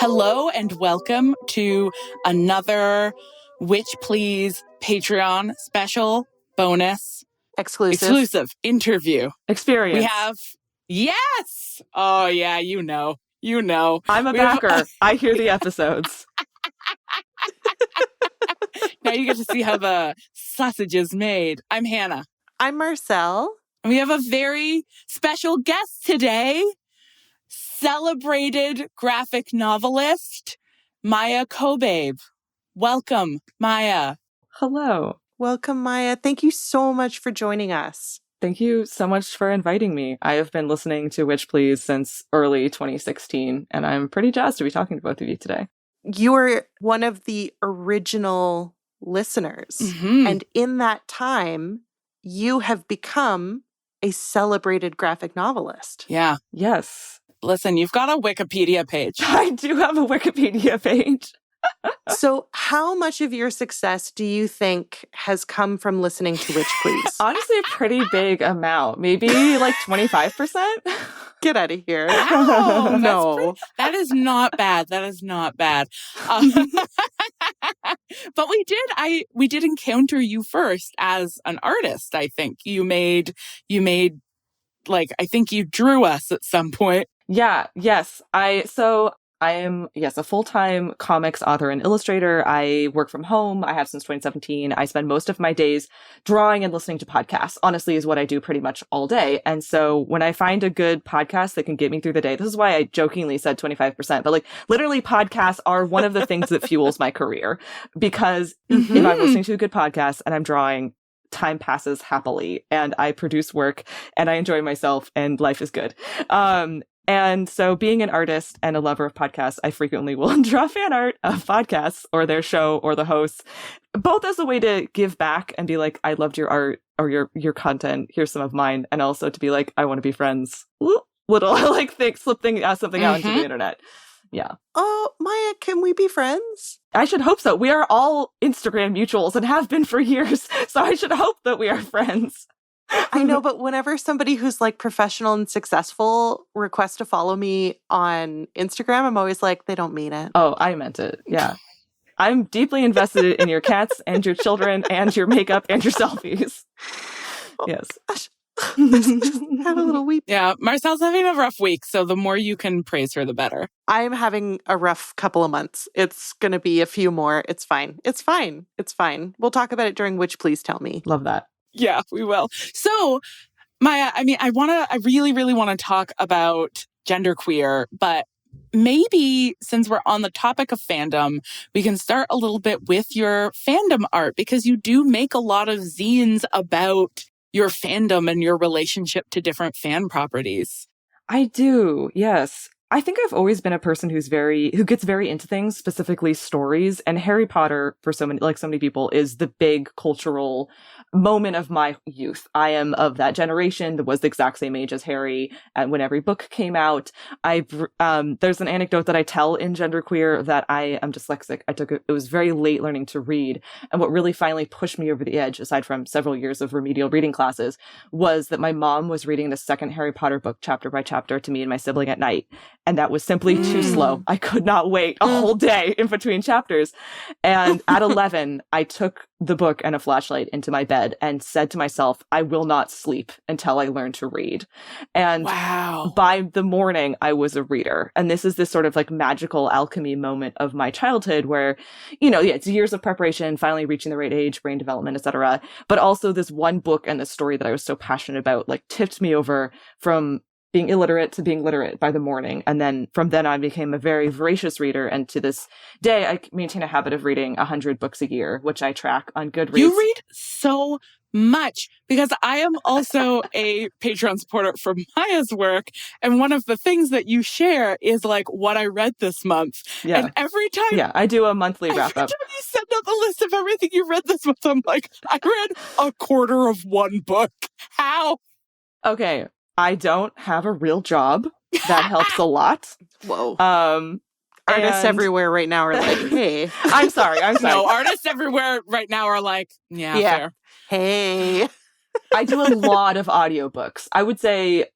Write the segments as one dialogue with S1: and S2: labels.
S1: Hello and welcome to another Witch Please Patreon special bonus exclusive interview
S2: experience.
S1: We have, yes! Oh yeah, you know.
S2: I'm a backer. I hear the episodes.
S1: Now you get to see how the sausage is made. I'm Hannah.
S3: I'm Marcel.
S1: And we have a very special guest today. Celebrated graphic novelist, Maia Kobabe. Welcome, Maia.
S2: Hello.
S3: Welcome, Maia. Thank you so much for joining us.
S2: Thank you so much for inviting me. I have been listening to Witch Please since early 2016, and I'm pretty jazzed to be talking to both of you today.
S3: You are one of the original listeners.
S1: Mm-hmm.
S3: And in that time, you have become a celebrated graphic novelist.
S1: Yeah.
S2: Yes.
S1: Listen, you've got a Wikipedia page.
S2: I do have a Wikipedia page.
S3: So how much of your success do you think has come from listening to Witch Please?
S2: Honestly, a pretty big amount. Maybe like 25%?
S3: Get out of here.
S1: Wow,
S3: No.
S1: That is not bad. That is not bad. But we did encounter you first as an artist, I think. You made like, I think you drew us at some point.
S2: Yeah, yes. I am, a full-time comics author and illustrator. I work from home. I have since 2017. I spend most of my days drawing and listening to podcasts, honestly, is what I do pretty much all day. And so when I find a good podcast that can get me through the day, this is why I jokingly said 25%, but like literally podcasts are one of the things that fuels my career, because if I'm listening to a good podcast and I'm drawing, time passes happily and I produce work and I enjoy myself and life is good. And so being an artist and a lover of podcasts, I frequently will draw fan art of podcasts or their show or the hosts, both as a way to give back and be like, I loved your art or your content. Here's some of mine. And also to be like, I want to be friends. Little like something out into the internet. Yeah.
S3: Oh, Maia, can we be friends?
S2: I should hope so. We are all Instagram mutuals and have been for years. So I should hope that we are friends.
S3: I know, but whenever somebody who's like professional and successful requests to follow me on Instagram, I'm always like, they don't mean it.
S2: Oh, I meant it. Yeah. I'm deeply invested in your cats and your children and your makeup and your selfies. Yes.
S3: Gosh. Just have a little weep.
S1: Yeah, Marcel's having a rough week, so the more you can praise her, the better.
S3: I'm having a rough couple of months. It's going to be a few more. It's fine. It's fine. It's fine. We'll talk about it during Witch Please Tell Me.
S2: Love that.
S1: Yeah, we will. So, Maia, I mean, I really, really want to talk about genderqueer, but maybe since we're on the topic of fandom, we can start a little bit with your fandom art, because you do make a lot of zines about your fandom and your relationship to different fan properties.
S2: I do, yes. I think I've always been a person who gets very into things, specifically stories. And Harry Potter, for so many people, is the big cultural moment of my youth. I am of that generation that was the exact same age as Harry. And when every book came out, there's an anecdote that I tell in Genderqueer that I am dyslexic. It was very late learning to read. And what really finally pushed me over the edge, aside from several years of remedial reading classes, was that my mom was reading the second Harry Potter book chapter by chapter to me and my sibling at night. And that was simply too slow. I could not wait a whole day in between chapters. And at 11, I took the book and a flashlight into my bed and said to myself, I will not sleep until I learn to read. And by the morning, I was a reader. And this is this sort of like magical alchemy moment of my childhood where, it's years of preparation, finally reaching the right age, brain development, etc. But also this one book and the story that I was so passionate about, like tipped me over from being illiterate to being literate by the morning. And then from then I became a very voracious reader. And to this day, I maintain a habit of reading 100 books a year, which I track on Goodreads.
S1: You read so much, because I am also a Patreon supporter for Maia's work. And one of the things that you share is like what I read this month.
S2: Yeah.
S1: And every time.
S2: Yeah, I do a monthly wrap up.
S1: Every time you send out the list of everything you read this month, I'm like, I read a quarter of one book. How?
S2: Okay. I don't have a real job. That helps a lot.
S3: Whoa. Artists everywhere right now are like, hey.
S2: I'm sorry.
S1: No, artists everywhere right now are like, yeah. Fair.
S3: Hey.
S2: I do a lot of audiobooks. I would say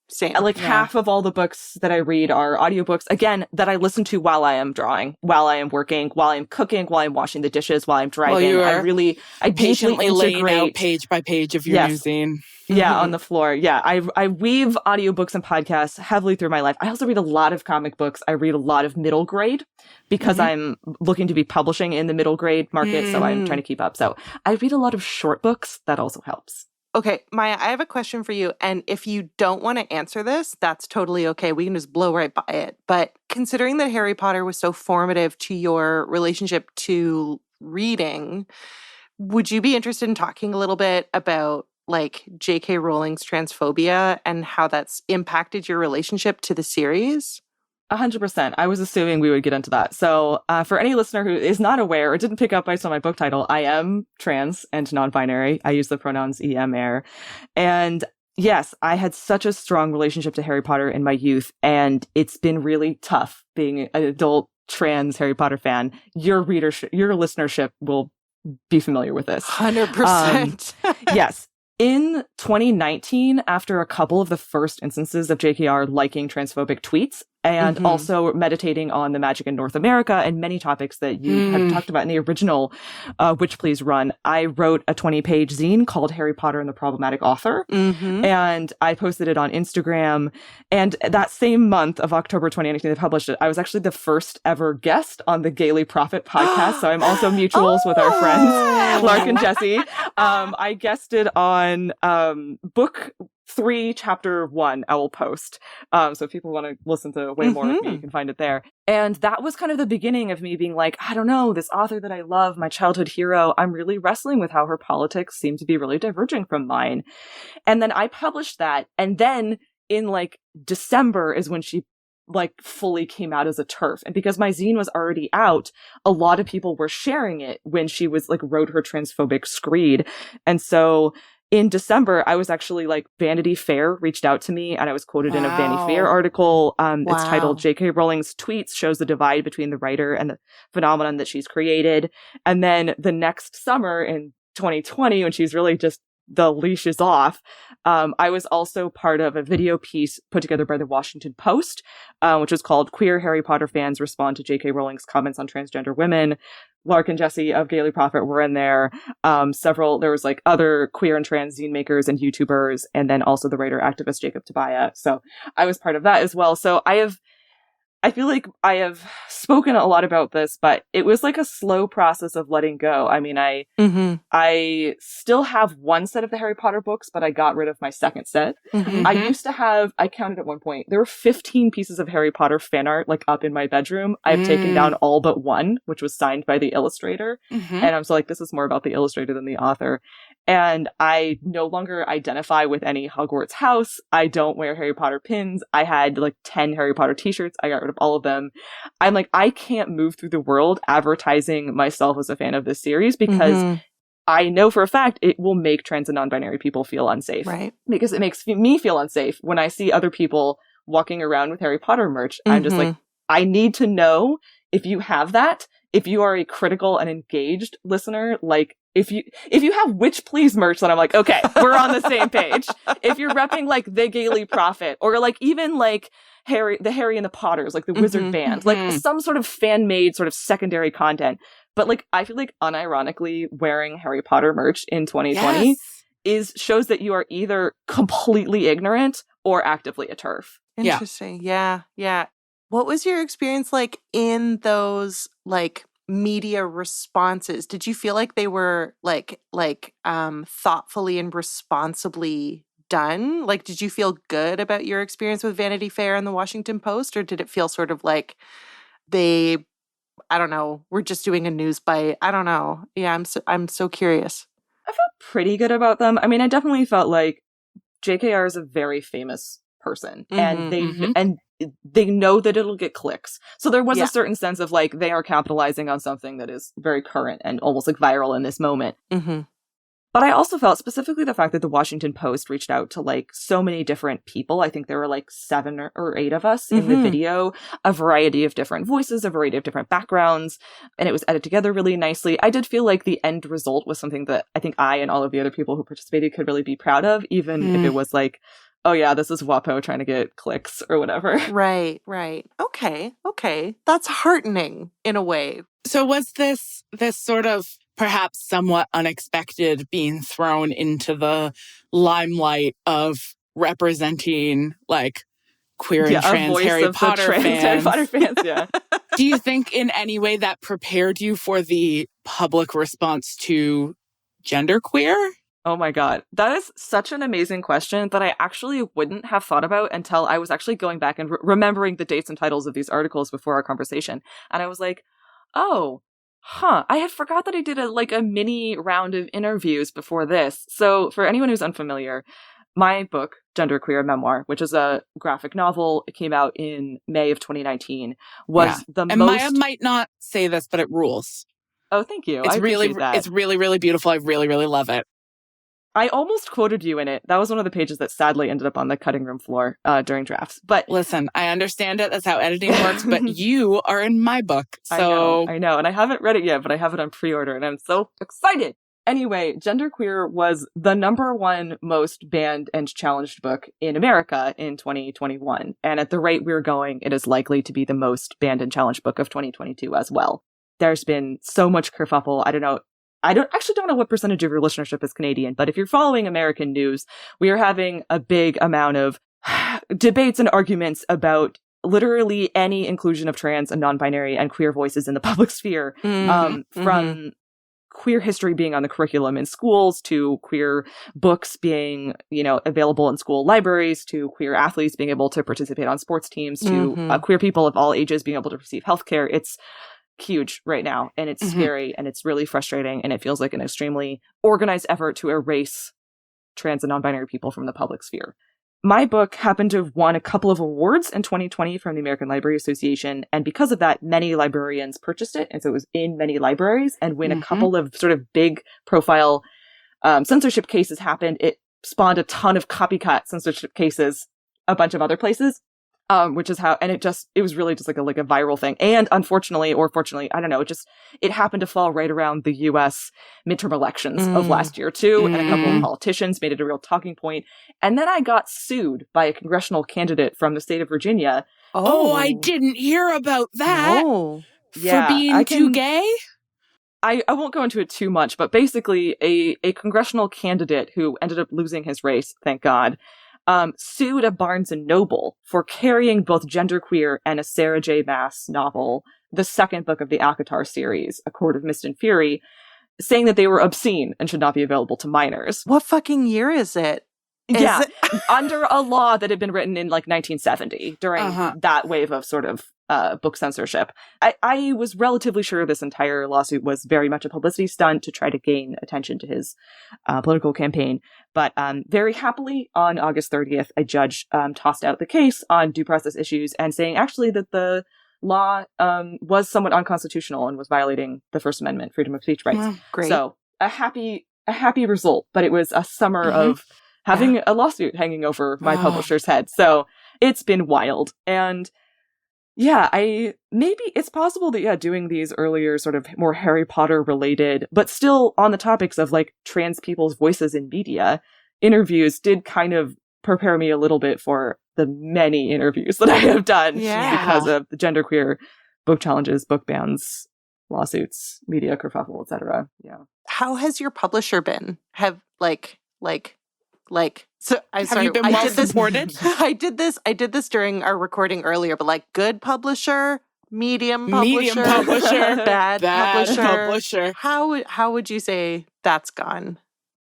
S3: Same.
S2: Like half of all the books that I read are audiobooks, again, that I listen to while I am drawing, while I am working, while I'm cooking, while I'm washing the dishes, while I'm driving.
S1: Well,
S2: I
S1: patiently laying out page by page of your new zine.
S2: Yeah, on the floor. Yeah, I weave audiobooks and podcasts heavily through my life. I also read a lot of comic books. I read a lot of middle grade because I'm looking to be publishing in the middle grade market, so I'm trying to keep up. So I read a lot of short books. That also helps.
S3: Okay, Maia, I have a question for you. And if you don't want to answer this, that's totally okay. We can just blow right by it. But considering that Harry Potter was so formative to your relationship to reading, would you be interested in talking a little bit about like J.K. Rowling's transphobia and how that's impacted your relationship to the series?
S2: 100%. I was assuming we would get into that. So for any listener who is not aware or didn't pick up based on my book title, I am trans and non-binary. I use the pronouns er. And yes, I had such a strong relationship to Harry Potter in my youth, and it's been really tough being an adult trans Harry Potter fan. Your listenership will be familiar with this.
S3: 100%.
S2: Yes. In 2019, after a couple of the first instances of JKR liking transphobic tweets and also meditating on the magic in North America and many topics that you had talked about in the original Witch Please Run, I wrote a 20-page zine called Harry Potter and the Problematic Author. And I posted it on Instagram. And that same month of October 2019, they published it. I was actually the first ever guest on the Gaily Prophet podcast. So I'm also mutuals with our friends, Lark and Jesse. I guested on book 3, chapter 1, I will post. So if people want to listen to way more of me, you can find it there. And that was kind of the beginning of me being like, I don't know, this author that I love, my childhood hero, I'm really wrestling with how her politics seem to be really diverging from mine. And then I published that. And then in like December is when she like fully came out as a TERF. And because my zine was already out, a lot of people were sharing it when she was like wrote her transphobic screed. And so in December, I was actually like Vanity Fair reached out to me and I was quoted in a Vanity Fair article. It's titled J.K. Rowling's Tweets Shows the Divide Between the Writer and the Phenomenon That She's Created. And then the next summer in 2020, when she's really just the leash is off, I was also part of a video piece put together by the Washington Post, which was called Queer Harry Potter Fans Respond to J.K. Rowling's Comments on Transgender Women. Lark and Jesse of Gaily Prophet were in there. There was like other queer and trans zine makers and YouTubers, and then also the writer activist Jacob Tobiah. So I was part of that as well. So I feel like I have spoken a lot about this, but it was like a slow process of letting go. I mean, I still have one set of the Harry Potter books, but I got rid of my second set. I used to have, I counted at one point, there were 15 pieces of Harry Potter fan art like up in my bedroom. I've taken down all but one, which was signed by the illustrator. And I'm so like, this is more about the illustrator than the author. And I no longer identify with any Hogwarts house. I don't wear Harry Potter pins. I had like 10 Harry Potter t-shirts. I got rid of all of them. I'm like, I can't move through the world advertising myself as a fan of this series because I know for a fact it will make trans and non-binary people feel unsafe.
S3: Right.
S2: Because it makes me feel unsafe when I see other people walking around with Harry Potter merch. I'm just like, I need to know if you have that, if you are a critical and engaged listener, like, if you have Witch Please merch, then I'm like, okay, we're on the same page. If you're repping like the Gaily Prophet or like even like the Harry and the Potters, like the Wizard Band, like some sort of fan-made sort of secondary content. But like, I feel like unironically wearing Harry Potter merch in 2020 shows that you are either completely ignorant or actively a TERF.
S3: Interesting. Yeah. What was your experience like in those like media responses? Did you feel like they were like thoughtfully and responsibly done? Like, did you feel good about your experience with Vanity Fair and the Washington Post, or did it feel sort of like they, I don't know, we're just doing a news bite? I don't know. Yeah, I'm so curious.
S2: I felt pretty good about them. I mean, I definitely felt like JKR is a very famous person, and they know that it'll get clicks. So there was a certain sense of like they are capitalizing on something that is very current and almost like viral in this moment. But I also felt specifically the fact that the Washington Post reached out to like so many different people. I think there were like 7 or 8 of us in the video, a variety of different voices, a variety of different backgrounds, and it was edited together really nicely. I did feel like the end result was something that I think I and all of the other people who participated could really be proud of, even if it was like, oh yeah, this is WAPO trying to get clicks or whatever.
S3: Right. Okay. That's heartening in a way.
S1: So was this sort of perhaps somewhat unexpected being thrown into the limelight of representing like queer and trans Harry Potter fans?
S2: Yeah.
S1: Do you think in any way that prepared you for the public response to genderqueer?
S2: Oh my God. That is such an amazing question that I actually wouldn't have thought about until I was actually going back and remembering the dates and titles of these articles before our conversation. And I was like, oh, I had forgot that I did a mini round of interviews before this. So for anyone who's unfamiliar, my book, Genderqueer Memoir, which is a graphic novel, it came out in May of 2019, was
S1: and Maya might not say this, but it rules.
S2: Oh, thank you.
S1: It's really, really beautiful. I really, really love it.
S2: I almost quoted you in it. That was one of the pages that sadly ended up on the cutting room floor during drafts. But
S1: listen, I understand it. That's how editing works. But you are in my book. So
S2: I know. And I haven't read it yet, but I have it on pre-order and I'm so excited. Anyway, Genderqueer was the #1 most banned and challenged book in America in 2021. And at the rate we're going, it is likely to be the most banned and challenged book of 2022 as well. There's been so much kerfuffle. I don't know what percentage of your listenership is Canadian, but if you're following American news, we are having a big amount of debates and arguments about literally any inclusion of trans and non-binary and queer voices in the public sphere, from queer history being on the curriculum in schools to queer books being, available in school libraries to queer athletes being able to participate on sports teams to queer people of all ages being able to receive healthcare. It's huge right now, and it's scary, and it's really frustrating, and it feels like an extremely organized effort to erase trans and non-binary people from the public sphere. My book happened to have won a couple of awards in 2020 from the American Library Association, and because of that, many librarians purchased it, and so it was in many libraries, and when a couple of sort of big profile censorship cases happened, it spawned a ton of copycat censorship cases a bunch of other places. Which is how, and it was really just like a viral thing. And unfortunately, or fortunately, I don't know, it happened to fall right around the US midterm elections of last year too. And a couple of politicians made it a real talking point. And then I got sued by a congressional candidate from the state of Virginia.
S1: Oh, I didn't hear about that.
S3: No.
S1: For being too gay?
S2: I won't go into it too much, but basically a congressional candidate who ended up losing his race, thank God, sued a Barnes & Noble for carrying both Genderqueer and a Sarah J. Maas novel, the second book of the ACOTAR series, A Court of Mist and Fury, saying that they were obscene and should not be available to minors.
S3: What fucking year is it?
S2: Under a law that had been written in 1970 during that wave of sort of book censorship. I was relatively sure this entire lawsuit was very much a publicity stunt to try to gain attention to his political campaign. But very happily, on August 30th, a judge tossed out the case on due process issues and saying actually that the law was somewhat unconstitutional and was violating the First Amendment, freedom of speech rights.
S3: Great.
S2: So a happy result, but it was a summer of having a lawsuit hanging over my publisher's head. So it's been wild. And maybe it's possible that, doing these earlier sort of more Harry Potter related, but still on the topics of trans people's voices in media, interviews did kind of prepare me a little bit for the many interviews that I have done because of the genderqueer book challenges, book bans, lawsuits, media kerfuffle, etc. Yeah.
S3: How has your publisher been? Have so I'm
S1: Have
S3: sorry.
S1: you been well supported?
S3: I did this during our recording earlier, but good publisher, medium publisher, bad publisher. How would you say that's gone?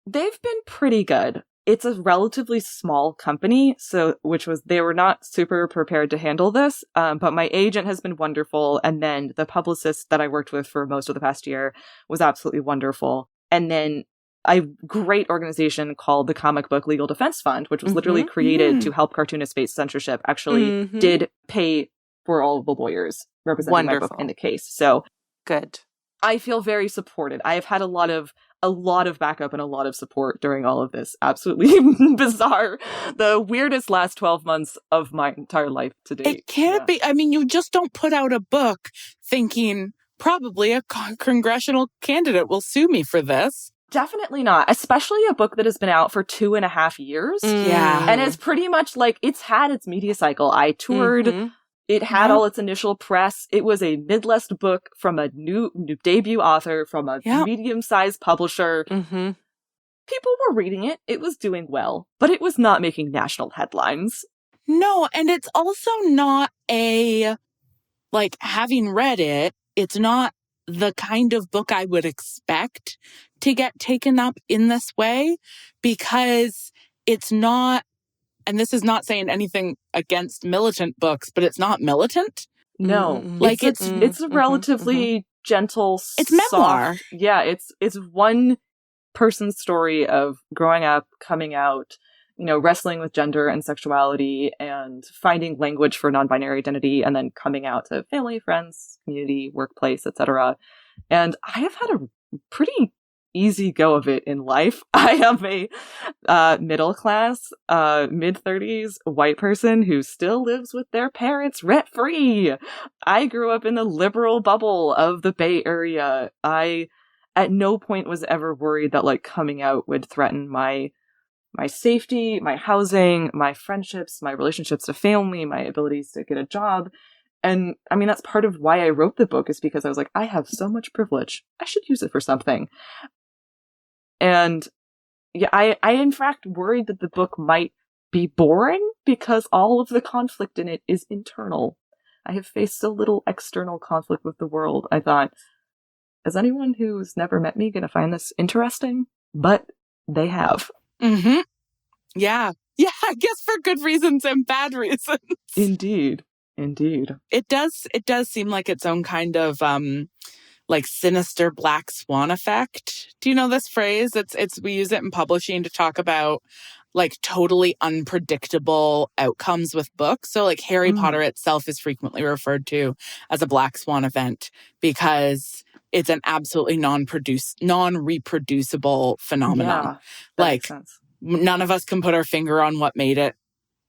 S2: They've been pretty good. It's a relatively small company, they were not super prepared to handle this. But my agent has been wonderful, and then the publicist that I worked with for most of the past year was absolutely wonderful. And then a great organization called the Comic Book Legal Defense Fund, which was literally created to help cartoonists face censorship, actually did pay for all of the lawyers representing my book in the case. So
S3: good.
S2: I feel very supported. I have had a lot of a lot of backup and a lot of support during all of this absolutely bizarre, the weirdest last 12 months of my entire life to date.
S1: It can't be. I mean, you just don't put out a book thinking probably a congressional candidate will sue me for this.
S2: Definitely not, especially a book that has been out for 2.5 years.
S1: Yeah.
S2: And it's pretty much like, it's had its media cycle. I toured.
S3: Mm-hmm.
S2: It had all its initial press. It was a mid-list book from a new debut author from a medium-sized publisher.
S3: Mm-hmm.
S2: People were reading it. It was doing well, but it was not making national headlines.
S1: No, and it's also not like, having read it, it's not the kind of book I would expect to get taken up in this way, because it's not, and this is not saying anything against militant books, but it's not militant.
S2: No,
S1: like
S2: it's a relatively gentle,
S1: it's memoir.
S2: Yeah, it's one person's story of growing up, coming out, wrestling with gender and sexuality and finding language for non-binary identity, and then coming out to family, friends, community, workplace, etc. And I have had a pretty easy go of it in life. I am a middle class, mid-30s white person who still lives with their parents rent-free. I grew up in the liberal bubble of the Bay Area. I at no point was ever worried that like coming out would threaten my safety, my housing, my friendships, my relationships to family, my abilities to get a job. And I mean, that's part of why I wrote the book, is because I was like, I have so much privilege. I should use it for something. And yeah, I in fact worried that the book might be boring because all of the conflict in it is internal. I have faced so little external conflict with the world. I thought, is anyone who's never met me going to find this interesting? But they have.
S1: Mm-hmm. Yeah. Yeah, I guess for good reasons and bad reasons.
S2: Indeed.
S1: It does seem like its own kind of like sinister black swan effect. Do you know this phrase? We use it in publishing to talk about like totally unpredictable outcomes with books. So like Harry Potter itself is frequently referred to as a black swan event because it's an absolutely non-reproducible phenomenon.
S2: Yeah, that makes sense.
S1: None of us can put our finger on what made it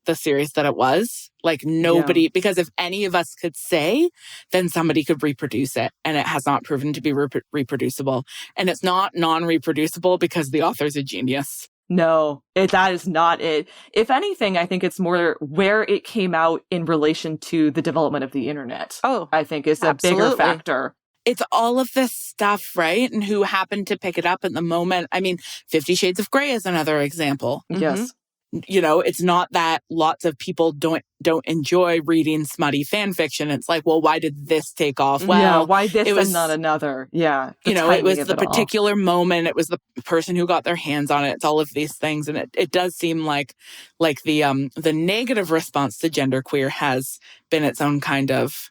S1: the series that it was. Like nobody, because if any of us could say, then somebody could reproduce it. And it has not proven to be reproducible. And it's not non-reproducible because the author's a genius.
S2: No, that is not it. If anything, I think it's more where it came out in relation to the development of the internet.
S3: Oh,
S2: I think is a bigger factor.
S1: It's all of this stuff, right? And who happened to pick it up at the moment. I mean, 50 Shades of Grey is another example.
S2: Yes.
S1: It's not that lots of people don't enjoy reading smutty fan fiction. It's like, well, why did this take off? Well,
S2: why this and not another? Yeah.
S1: It was the particular moment. It was the person who got their hands on it. It's all of these things. And it does seem like the negative response to genderqueer has been its own kind of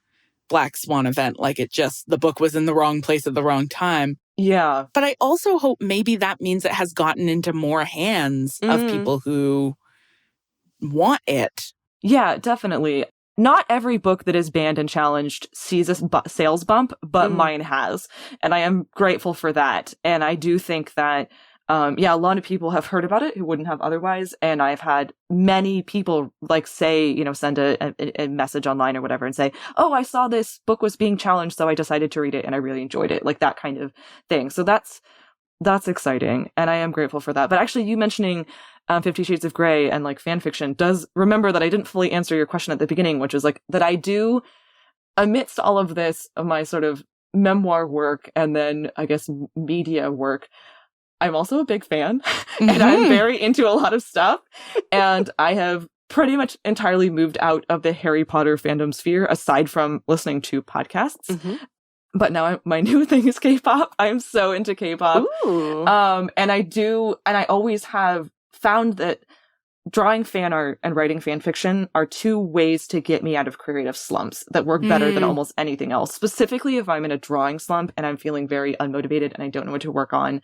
S1: black swan event. Like the book was in the wrong place at the wrong time.
S2: Yeah.
S1: But I also hope maybe that means it has gotten into more hands of people who want it.
S2: Yeah, definitely. Not every book that is banned and challenged sees a sales bump, but mine has. And I am grateful for that. And I do think that, a lot of people have heard about it who wouldn't have otherwise. And I've had many people say, send a message online or whatever and say, oh, I saw this book was being challenged, so I decided to read it and I really enjoyed it. Like that kind of thing. So that's exciting. And I am grateful for that. But actually you mentioning 50 Shades of Grey and like fan fiction does remember that I didn't fully answer your question at the beginning, which was like that I do, amidst all of this of my sort of memoir work and then I guess media work, I'm also a big fan and I'm very into a lot of stuff. And I have pretty much entirely moved out of the Harry Potter fandom sphere aside from listening to podcasts. But now my new thing is K-pop. I'm so into K-pop. And I always have found that drawing fan art and writing fan fiction are two ways to get me out of creative slumps that work better than almost anything else. Specifically, if I'm in a drawing slump and I'm feeling very unmotivated and I don't know what to work on,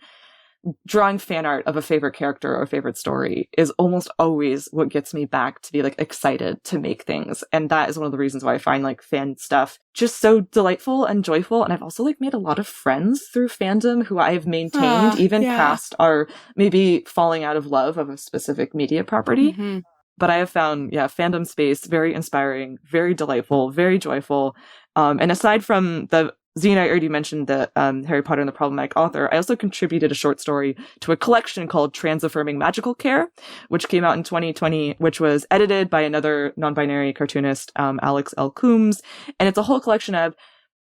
S2: drawing fan art of a favorite character or a favorite story is almost always what gets me back to be like excited to make things. And that is one of the reasons why I find like fan stuff just so delightful and joyful. And I've also like made a lot of friends through fandom who I've maintained even past our maybe falling out of love of a specific media property.
S1: Mm-hmm.
S2: But I have found, fandom space very inspiring, very delightful, very joyful. And aside from the zine, I already mentioned that Harry Potter and the Problematic Author, I also contributed a short story to a collection called Trans-Affirming Magical Care, which came out in 2020, which was edited by another non-binary cartoonist, Alex L. Coombs. And it's a whole collection of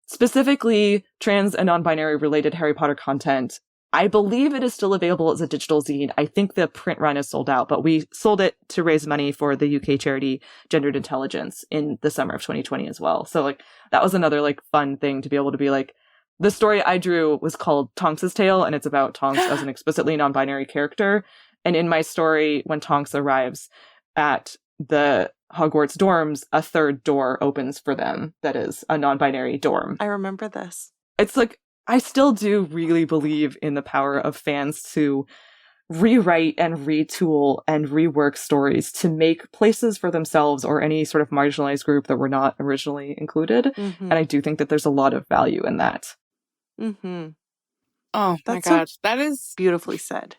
S2: specifically trans and non-binary related Harry Potter content. I believe it is still available as a digital zine. I think the print run is sold out, but we sold it to raise money for the UK charity Gendered Intelligence in the summer of 2020 as well. So like that was another like fun thing to be able to be like, the story I drew was called Tonks's Tale, and it's about Tonks as an explicitly non-binary character. And in my story, when Tonks arrives at the Hogwarts dorms, a third door opens for them that is a non-binary dorm.
S3: I remember this.
S2: It's like, I still do really believe in the power of fans to rewrite and retool and rework stories to make places for themselves or any sort of marginalized group that were not originally included. Mm-hmm. And I do think that there's a lot of value in that.
S3: Mm-hmm.
S1: Oh, that's my God. That is
S3: beautifully said.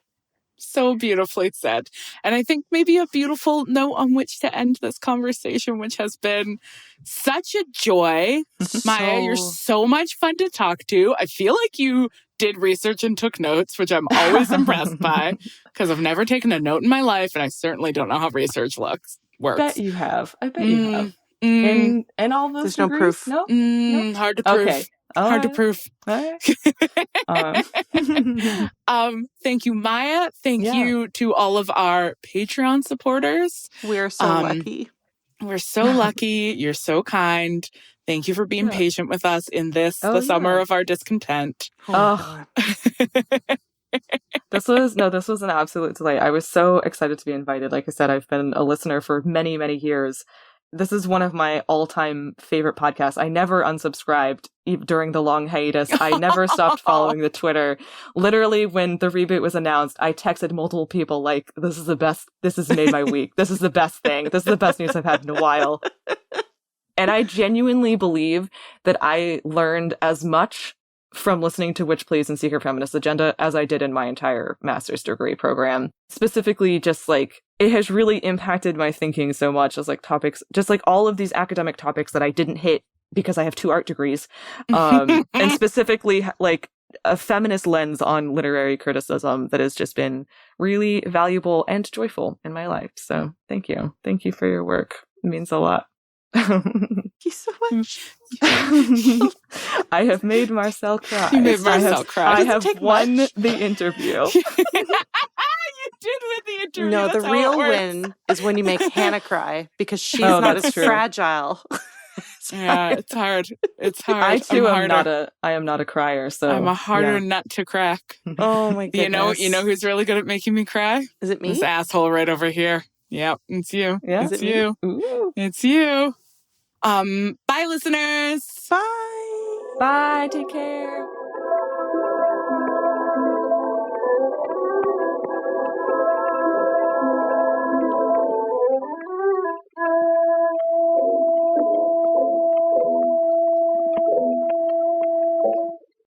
S1: So beautifully said. And I think maybe a beautiful note on which to end this conversation, which has been such a joy. Maia, you're so much fun to talk to. I feel like you did research and took notes, which I'm always impressed by, because I've never taken a note in my life, and I certainly don't know how research works.
S2: I bet you have. You have. In all those
S3: There's
S2: degrees?
S3: No proof.
S2: No?
S1: Hard to prove.
S2: Okay.
S1: Hard to prove. Thank you, Maia. Thank you to all of our Patreon supporters.
S3: We're so lucky.
S1: We're so lucky. You're so kind. Thank you for being patient with us in this, the summer of our discontent.
S2: This was an absolute delight. I was so excited to be invited. Like I said, I've been a listener for many, many years. This is one of my all-time favorite podcasts. I never unsubscribed during the long hiatus. I never stopped following the Twitter. Literally, when the reboot was announced, I texted multiple people like, this is the best. This has made my week. This is the best thing. This is the best news I've had in a while. And I genuinely believe that I learned as much from listening to Witch Please and Secret Feminist Agenda as I did in my entire master's degree program. Specifically, just like, it has really impacted my thinking so much as like topics, just like all of these academic topics that I didn't hit because I have 2 art degrees. And specifically like a feminist lens on literary criticism that has just been really valuable and joyful in my life. So thank you. Thank you for your work. It means a lot.
S3: Thank you so much.
S2: I have made Marcel cry.
S1: You made Marcel cry.
S2: I have won the interview.
S1: You did win the interview.
S3: No,
S1: that's
S3: the real win is when you make Hannah cry because she's not as fragile.
S1: Yeah, it's hard. It's hard.
S2: I too am not a crier, so
S1: I'm a harder nut to crack.
S3: Oh my goodness.
S1: You know who's really good at making me cry?
S3: Is it me?
S1: This asshole right over here. Yep, it's you.
S2: Yeah?
S1: It's you. It's you. Bye, listeners.
S3: Bye.
S2: Bye. Take care.